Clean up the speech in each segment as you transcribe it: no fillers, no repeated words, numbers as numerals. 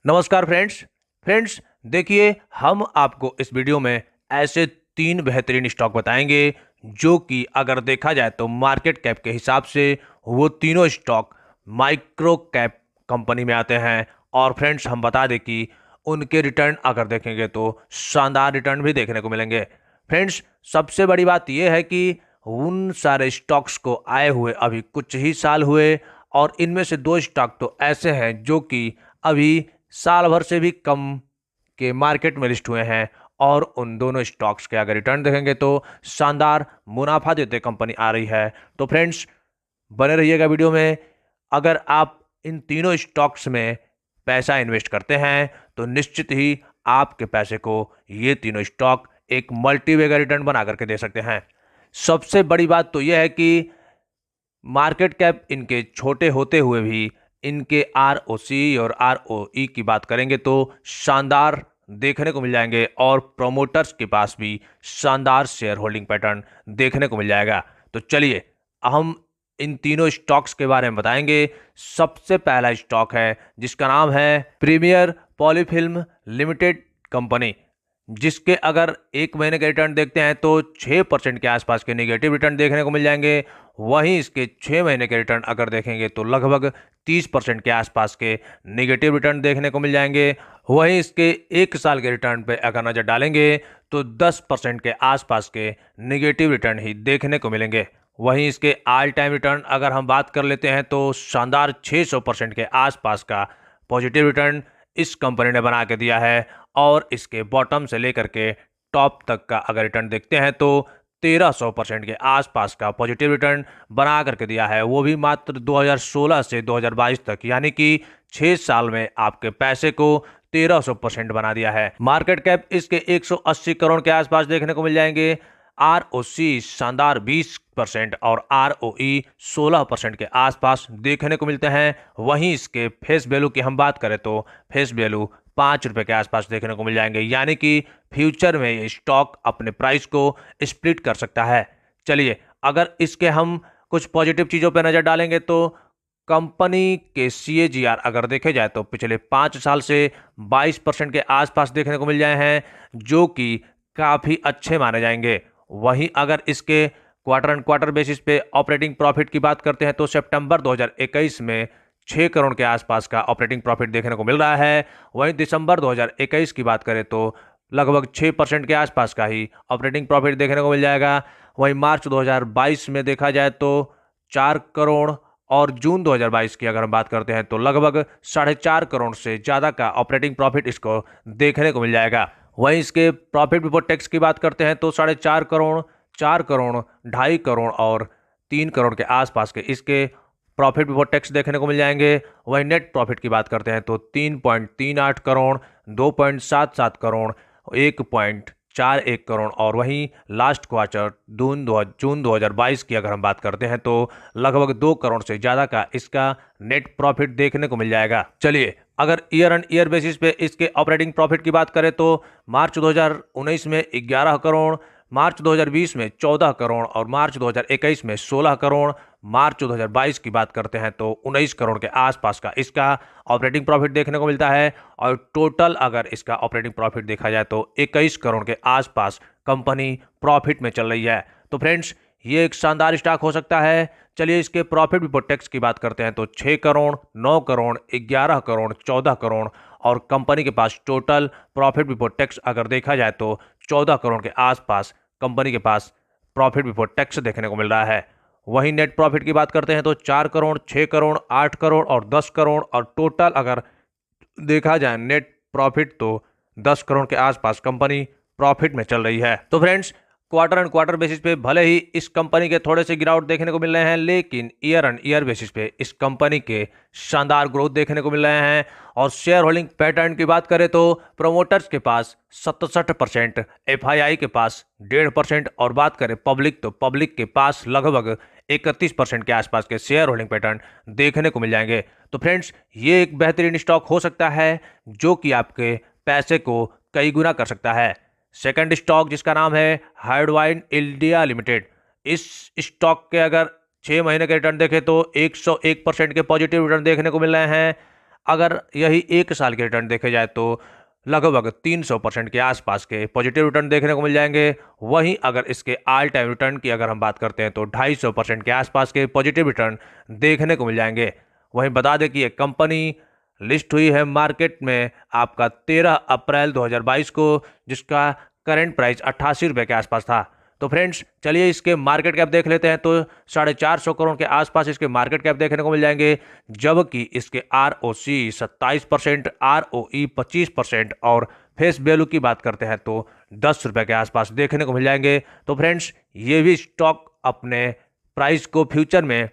नमस्कार फ्रेंड्स देखिए हम आपको इस वीडियो में ऐसे तीन बेहतरीन स्टॉक बताएंगे जो कि अगर देखा जाए तो मार्केट कैप के हिसाब से वो तीनों स्टॉक माइक्रो कैप कंपनी में आते हैं। और फ्रेंड्स हम बता दें कि उनके रिटर्न अगर देखेंगे तो शानदार रिटर्न भी देखने को मिलेंगे। फ्रेंड्स सबसे बड़ी बात यह है कि उन सारे स्टॉक्स को आए हुए अभी कुछ ही साल हुए और इनमें से दो स्टॉक तो ऐसे हैं जो कि अभी साल भर से भी कम के मार्केट में लिस्ट हुए हैं। और उन दोनों स्टॉक्स के अगर रिटर्न देखेंगे तो शानदार मुनाफा देते कंपनी आ रही है। तो फ्रेंड्स बने रहिएगा वीडियो में। अगर आप इन तीनों स्टॉक्स में पैसा इन्वेस्ट करते हैं तो निश्चित ही आपके पैसे को ये तीनों स्टॉक एक मल्टीवेगर रिटर्न बना करके दे सकते हैं। सबसे बड़ी बात तो यह है कि मार्केट कैप इनके छोटे होते हुए भी इनके आरओसी और आरओई की बात करेंगे तो शानदार देखने को मिल जाएंगे और प्रोमोटर्स के पास भी शानदार शेयर होल्डिंग पैटर्न देखने को मिल जाएगा। तो चलिए हम इन तीनों स्टॉक्स के बारे में बताएंगे। सबसे पहला स्टॉक है जिसका नाम है प्रीमियर पॉलीफिल्म लिमिटेड कंपनी, जिसके अगर एक महीने के रिटर्न देखते हैं तो 6% के आसपास के नेगेटिव रिटर्न देखने को मिल जाएंगे। वहीं इसके 6 महीने के रिटर्न अगर देखेंगे तो लगभग 30% के आसपास के नेगेटिव रिटर्न देखने को मिल जाएंगे। वहीं इसके एक साल के रिटर्न पे अगर नज़र डालेंगे तो 10% के आसपास के नेगेटिव रिटर्न ही देखने को मिलेंगे। वहीं इसके ऑल टाइम रिटर्न अगर हम बात कर लेते हैं तो शानदार 600% के आसपास का पॉजिटिव रिटर्न इस कंपनी ने बना के दिया है। और इसके बॉटम से लेकर के टॉप तक का अगर रिटर्न देखते हैं तो 1300% के आसपास का पॉजिटिव रिटर्न बना करके दिया है, वो भी मात्र 2016 से 2022 तक, यानी कि 6 साल में आपके पैसे को 1300% बना दिया है। मार्केट कैप इसके 180 करोड़ के आसपास देखने को मिल जाएंगे। आरओसी शानदार 20% और आरओई 16% के आसपास देखने को मिलते हैं। वहीं इसके फेस वैल्यू की हम बात करें तो फेस वैल्यू 5 रुपए के आसपास देखने को मिल जाएंगे, यानी कि फ्यूचर में ये स्टॉक अपने प्राइस को स्प्लिट कर सकता है। चलिए अगर इसके हम कुछ पॉजिटिव चीज़ों पर नज़र डालेंगे तो कंपनी के CAGR अगर देखे जाए तो पिछले 5 साल से 22% के आसपास देखने को मिल जाए हैं, जो कि काफ़ी अच्छे माने जाएंगे। वहीं अगर इसके क्वार्टर एंड क्वार्टर बेसिस पे ऑपरेटिंग प्रॉफिट की बात करते हैं तो सितंबर 2021 में 6 करोड़ के आसपास का ऑपरेटिंग प्रॉफिट देखने को मिल रहा है। वहीं दिसंबर 2021 की बात करें तो लगभग 6% के आसपास का ही ऑपरेटिंग प्रॉफिट देखने को मिल जाएगा। वहीं मार्च 2022 में देखा जाए तो 4 करोड़ और जून 2022 की अगर हम बात करते हैं तो लगभग 4.5 करोड़ से ज़्यादा का ऑपरेटिंग प्रॉफिट इसको देखने को मिल जाएगा। वहीं इसके प्रॉफिट बिफोर टैक्स की बात करते हैं तो 4.5 करोड़, 4 करोड़, 2.5 करोड़ और 3 करोड़ के आसपास के इसके प्रॉफिट बिफोर टैक्स देखने को मिल जाएंगे। वहीं नेट प्रॉफिट की बात करते हैं तो 3.38 करोड़, 2.77 करोड़, 1.41 करोड़ और वहीं लास्ट क्वार्टर जून 2022 की अगर हम बात करते हैं तो लगभग 2 करोड़ से ज़्यादा का इसका नेट प्रॉफिट देखने को मिल जाएगा। चलिए अगर ईयर एंड ईयर बेसिस पे इसके ऑपरेटिंग प्रॉफिट की बात करें तो मार्च 2019 में 11 करोड़, मार्च 2020 में 14 करोड़ और मार्च 2021 में 16 करोड़, मार्च 2022 की बात करते हैं तो 19 करोड़ के आसपास का इसका ऑपरेटिंग प्रॉफिट देखने को मिलता है। और टोटल अगर इसका ऑपरेटिंग प्रॉफिट देखा जाए तो 21 करोड़ के आसपास कंपनी प्रॉफिट में चल रही है। तो फ्रेंड्स ये एक शानदार स्टॉक हो सकता है। चलिए इसके प्रॉफिट बिफोर टैक्स की बात करते हैं तो 6 करोड़, 9 करोड़, 11 करोड़, 14 करोड़ और कंपनी के पास टोटल प्रॉफिट बिफोर टैक्स अगर देखा जाए तो 14 करोड़ के आसपास कंपनी के पास प्रॉफिट बिफोर टैक्स देखने को मिल रहा है। वहीं नेट प्रॉफिट की बात करते हैं तो 4 करोड़, 6 करोड़, 8 करोड़ और 10 करोड़ और टोटल अगर देखा जाए नेट प्रॉफिट तो 10 करोड़ के आसपास कंपनी प्रॉफिट में चल रही है। तो friends quarter and quarter basis पे भले ही इस कंपनी के थोड़े से गिरावट देखने को मिल रहे हैं, लेकिन ईयर एंड ईयर बेसिस पे इस कंपनी के शानदार ग्रोथ देखने को मिल रहे हैं। और शेयर होल्डिंग पैटर्न की बात करें तो प्रोमोटर्स के पास 67%, FII के पास 1.5% और बात करें पब्लिक तो पब्लिक के पास लगभग 31% के आसपास के शेयर होल्डिंग पैटर्न देखने को मिल जाएंगे। तो फ्रेंड्स ये एक बेहतरीन स्टॉक हो सकता है जो कि आपके पैसे को कई गुना कर सकता है। सेकंड स्टॉक जिसका नाम है हार्डवाइन इंडिया लिमिटेड, इस स्टॉक के अगर 6 महीने के रिटर्न देखें तो 101% के पॉजिटिव रिटर्न देखने को मिल रहे हैं। अगर यही 1 साल के रिटर्न देखे जाए तो लगभग 300% के आसपास के पॉजिटिव रिटर्न देखने को मिल जाएंगे। वहीं अगर इसके ऑल टाइम रिटर्न की अगर हम बात करते हैं तो 250% के आसपास के पॉजिटिव रिटर्न देखने को मिल जाएंगे। वहीं बता दें कि ये कंपनी लिस्ट हुई है मार्केट में आपका 13 अप्रैल 2022 को, जिसका करंट प्राइस 88 रुपये के आसपास था। तो फ्रेंड्स चलिए इसके मार्केट कैप देख लेते हैं। तो 450 करोड़ के आसपास इसके मार्केट कैप देखने को मिल जाएंगे, जबकि इसके ROC 27%, ROE 25% और फेस वैल्यू की बात करते हैं तो 10 रुपये के आसपास देखने को मिल जाएंगे। तो फ्रेंड्स ये भी स्टॉक अपने प्राइस को फ्यूचर में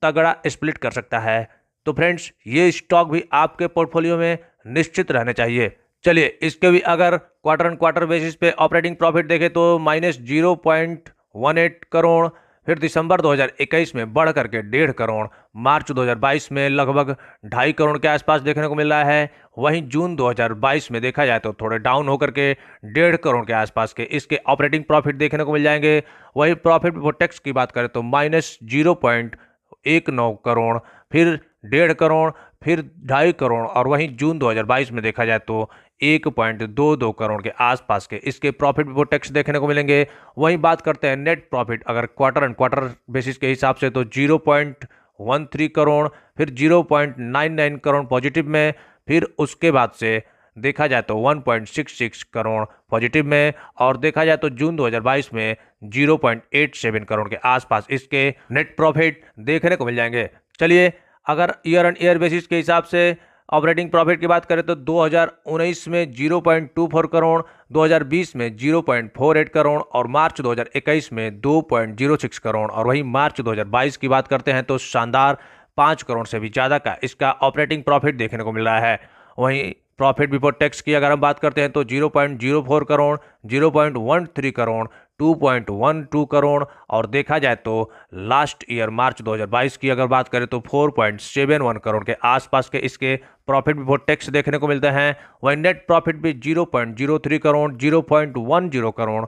तगड़ा स्प्लिट कर सकता है। तो फ्रेंड्स ये स्टॉक भी आपके पोर्टफोलियो में निश्चित रहने चाहिए। चलिए इसके भी अगर क्वार्टर एंड क्वार्टर बेसिस पे ऑपरेटिंग प्रॉफिट देखें तो -0.18 करोड़, फिर दिसंबर 2021 में बढ़ करके 1.5 करोड़, मार्च 2022 में लगभग 2.5 करोड़ के आसपास देखने को मिल रहा है। वहीं जून 2022 में देखा जाए तो थोड़े डाउन होकर के 1.5 करोड़ के आसपास के इसके ऑपरेटिंग प्रॉफिट देखने को मिल जाएंगे। वहीं प्रॉफिट बिफोर टैक्स की बात करें तो -0.19 करोड़, फिर 1.5 करोड़, फिर 2.5 करोड़ और वहीं जून 2022 में देखा जाए तो 1.22 करोड़ के आसपास के इसके प्रॉफिट बिफोर टैक्स देखने को मिलेंगे। वहीं बात करते हैं नेट प्रॉफिट अगर क्वार्टर एंड क्वार्टर बेसिस के हिसाब से तो 0.13 करोड़, फिर 0.99 करोड़ पॉजिटिव में, फिर उसके बाद से देखा जाए तो 1.66 करोड़ पॉजिटिव में, और देखा जाए तो जून 2022 में 0.87 करोड़ के आसपास इसके नेट प्रॉफिट देखने को मिल जाएंगे। चलिए अगर ईयर एंड ईयर बेसिस के हिसाब से ऑपरेटिंग प्रॉफिट की बात करें तो 2019 में 0.24 करोड़, 2020 में 0.48 करोड़ और मार्च 2021 में 2.06 करोड़, और वहीं मार्च 2022 की बात करते हैं तो शानदार 5 करोड़ से भी ज़्यादा का इसका ऑपरेटिंग प्रॉफिट देखने को मिल रहा है। वहीं प्रॉफिट बिफोर टैक्स की अगर हम बात करते हैं तो 0.04 करोड़, 0.13 करोड़, 2.12 करोड़, और देखा जाए तो लास्ट ईयर मार्च 2022 की अगर बात करें तो 4.71 करोड़ के आसपास के इसके प्रॉफिट बिफोर टैक्स देखने को मिलते हैं। वहीं नेट प्रॉफिट भी 0.03 करोड़, 0.10 करोड़,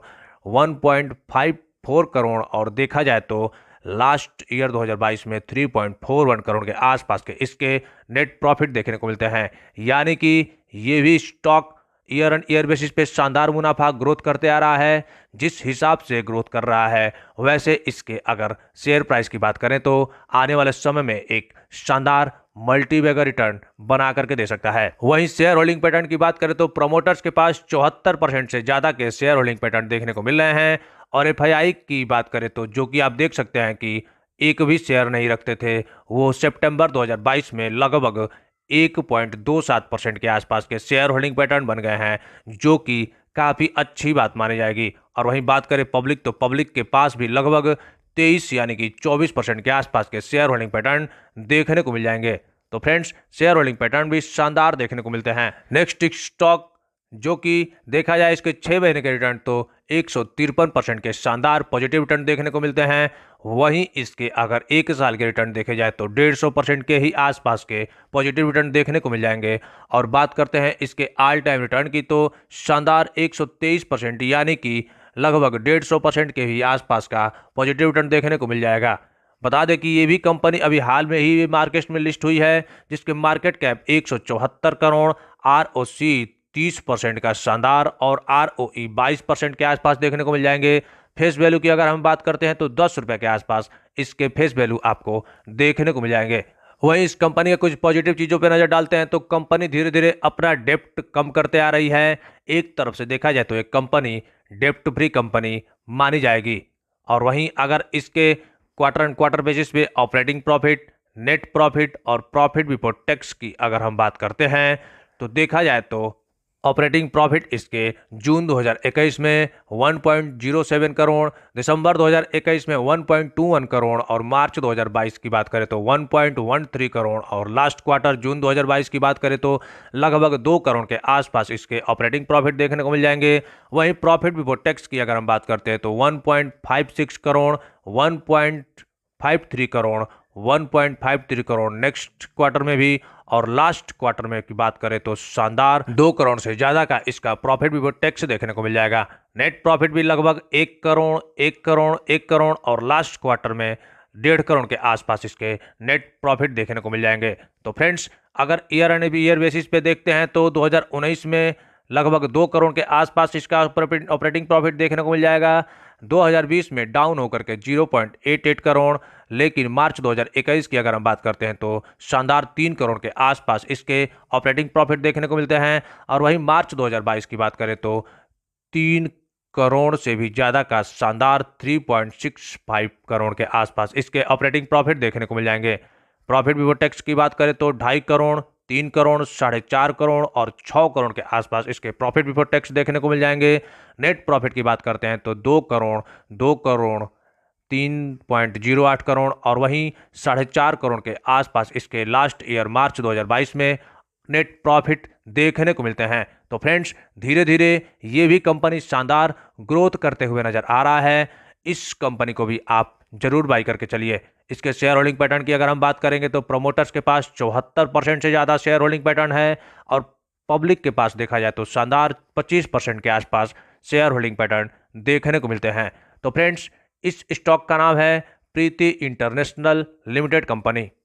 1.54 करोड़, और देखा जाए तो लास्ट ईयर 2022 में 3.41 करोड़ के आसपास के इसके नेट प्रॉफिट देखने को मिलते हैं। यानी कि ये भी stock year and year basis पे शानदार मुनाफा ग्रोथ करते आ रहा है। जिस हिसाब से ग्रोथ कर रहा है वैसे इसके अगर शेयर प्राइस की बात करें तो आने वाले समय में एक शानदार मल्टीबैगर रिटर्न बना करके दे सकता है। वहीं शेयर होल्डिंग पैटर्न की बात करें तो प्रमोटर्स के पास 74% से ज्यादा के शेयर होल्डिंग पैटर्न देखने को मिल रहे हैं, और FII की बात करें तो जो कि आप देख सकते हैं कि एक भी शेयर नहीं रखते थे, वो सितंबर 2022 में लगभग 1.27% के आसपास के शेयर होल्डिंग पैटर्न बन गए हैं, जो कि काफ़ी अच्छी बात मानी जाएगी। और वहीं बात करें पब्लिक तो पब्लिक के पास भी लगभग 23 यानी कि 24% के आसपास के शेयर होल्डिंग पैटर्न देखने को मिल जाएंगे। तो फ्रेंड्स शेयर होल्डिंग पैटर्न भी शानदार देखने को मिलते हैं। नेक्स्ट स्टॉक जो कि देखा जाए इसके 6 महीने के रिटर्न तो 153% के शानदार पॉजिटिव रिटर्न देखने को मिलते हैं। वहीं इसके अगर 1 साल के रिटर्न देखे जाए तो 150% के ही आसपास के पॉजिटिव रिटर्न देखने को मिल जाएंगे। और बात करते हैं इसके ऑल टाइम रिटर्न की तो शानदार 123% यानी कि लगभग 150% के ही आसपास का पॉजिटिव रिटर्न देखने को मिल जाएगा। बता दें कि ये भी कंपनी अभी हाल में ही मार्केट में लिस्ट हुई है, जिसके मार्केट कैप 174 करोड़, ROC 30% का शानदार और ROE 22% के आसपास देखने को मिल जाएंगे। फेस वैल्यू की अगर हम बात करते हैं तो 10 रुपये के आसपास इसके फेस वैल्यू आपको देखने को मिल जाएंगे। वहीं इस कंपनी के कुछ पॉजिटिव चीज़ों पर नजर डालते हैं तो कंपनी धीरे धीरे अपना डेप्ट कम करते आ रही है। एक तरफ से देखा जाए तो एक कंपनी डेप्ट फ्री कंपनी मानी जाएगी। और वहीं अगर इसके क्वार्टर एंड क्वार्टर बेसिस पे ऑपरेटिंग प्रॉफिट, नेट प्रॉफिट और प्रॉफिट बिफोर टैक्स की अगर हम बात करते हैं तो देखा जाए तो ऑपरेटिंग प्रॉफिट इसके जून 2021 में 1.07 करोड़, दिसंबर 2021 में 1.21 करोड़ और मार्च 2022 की बात करें तो 1.13 करोड़, और लास्ट क्वार्टर जून 2022 की बात करें तो लगभग 2 करोड़ के आसपास इसके ऑपरेटिंग प्रॉफिट देखने को मिल जाएंगे। वहीं प्रॉफिट बिफोर टैक्स की अगर हम बात करते हैं तो 1.56 करोड़, 1.53 करोड़, 1.53 करोड़ नेक्स्ट क्वार्टर में भी, और लास्ट क्वार्टर में की बात करें तो शानदार 2 करोड़ से ज्यादा का इसका प्रॉफिट बिफोर टैक्स देखने को मिल जाएगा। नेट प्रॉफिट भी लगभग 1 करोड़, 1 करोड़, 1 करोड़, और लास्ट क्वार्टर में 1.5 करोड़ के आसपास इसके नेट प्रॉफिट देखने को मिल जाएंगे। तो फ्रेंड्स, अगर ईयर एंड ईयर बेसिस पे देखते हैं तो 2019 में लगभग 2 करोड़ के आसपास इसका ऑपरेटिंग प्रॉफिट देखने को मिल जाएगा। 2020 में डाउन होकर के 0.88 करोड़, लेकिन मार्च 2021 की अगर हम बात करते हैं तो शानदार 3 करोड़ के आसपास इसके ऑपरेटिंग प्रॉफिट देखने को मिलते हैं। और वहीं मार्च 2022 की बात करें तो 3 करोड़ से भी ज़्यादा का शानदार 3.65 करोड़ के आसपास इसके ऑपरेटिंग प्रॉफिट देखने को मिल जाएंगे। प्रॉफिट बिफोर टैक्स की बात करें तो 2.5 करोड़, 3 करोड़, 4.5 करोड़ और 6 करोड़ के आसपास इसके प्रॉफिट बिफोर टैक्स देखने को मिल जाएंगे। नेट प्रॉफिट की बात करते हैं तो 2 करोड़, 2 करोड़, 3.08 करोड़ और वहीं 4.5 करोड़ के आसपास इसके लास्ट ईयर मार्च 2022 में नेट प्रॉफिट देखने को मिलते हैं। तो फ्रेंड्स, धीरे धीरे ये भी कंपनी शानदार ग्रोथ करते हुए नजर आ रहा है। इस कंपनी को भी आप जरूर बाई करके चलिए। इसके शेयर होल्डिंग पैटर्न की अगर हम बात करेंगे तो प्रमोटर्स के पास 74% से ज़्यादा शेयर होल्डिंग पैटर्न है और पब्लिक के पास देखा जाए तो शानदार 25% के आसपास शेयर होल्डिंग पैटर्न देखने को मिलते हैं। तो फ्रेंड्स, इस स्टॉक का नाम है प्रीति इंटरनेशनल लिमिटेड कंपनी।